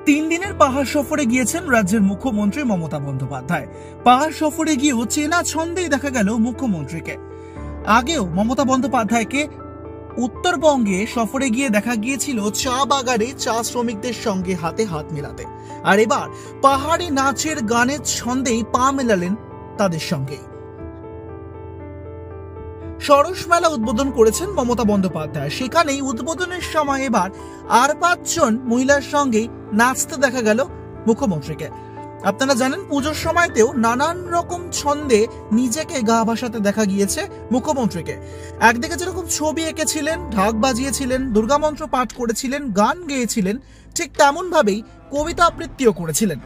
তিন দিনের পাহাড় সফরে গিয়েছেন রাজ্যের মুখ্যমন্ত্রী মমতা বন্দ্যোপাধ্যায়। পাহাড় সফরে গিয়েও চেনা ছন্দেই দেখা গেল মুখ্যমন্ত্রীকে। আগেও মমতা বন্দ্যোপাধ্যায়কে উত্তরবঙ্গে সফরে গিয়ে দেখা গিয়েছিল চা বাগানে চা শ্রমিকদের সঙ্গে হাতে হাত মেলাতে, আর এবার পাহাড়ি নাচের গানের ছন্দেই পা মেলালেন তাদের সঙ্গে। সরস মেলা উদ্বোধন করেছেন মমতা বন্দ্যোপাধ্যায়। সেখানেই উদ্বোধনের সময় এবার আর 5 জন মহিলার সঙ্গে নাচতে দেখা গেল মুখ্যমন্ত্রীকে। আপনারা জানেন, পুজোর সময়তেও নানান রকম ছন্দে নিজেকে গা ভাসাতে দেখা গিয়েছে মুখ্যমন্ত্রীকে। একদিকে যেরকম ছবি এঁকেছিলেন, ঢাক বাজিয়েছিলেন, দুর্গামন্ত্র পাঠ করেছিলেন, গান গেয়েছিলেন, ঠিক তেমন ভাবেই কবিতা আবৃত্তিও করেছিলেন।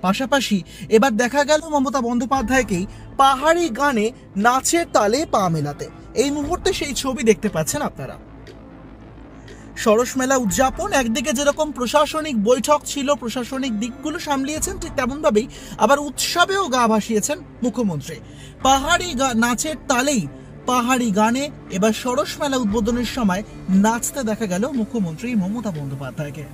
পাশাপাশি এবার দেখা গেল মমতা বন্দ্যোপাধ্যায়কেই পাহাড়ি গানে নাচের তালে পা মেলাতে। এই মুহূর্তে সেই ছবি দেখতে পাচ্ছেন আপনারা। সরস মেলা উদযাপন, একদিকে যেরকম প্রশাসনিক বৈঠক ছিল, প্রশাসনিক দিকগুলো সামলিয়েছেন, ঠিক তেমন ভাবেই আবার উৎসবেও গা ভাসিয়েছেন মুখ্যমন্ত্রী। পাহাড়ি নাচের তালেই পাহাড়ি গানে এবার সরস মেলা উদ্বোধনের সময় নাচতে দেখা গেল মুখ্যমন্ত্রী মমতা বন্দ্যোপাধ্যায়কে।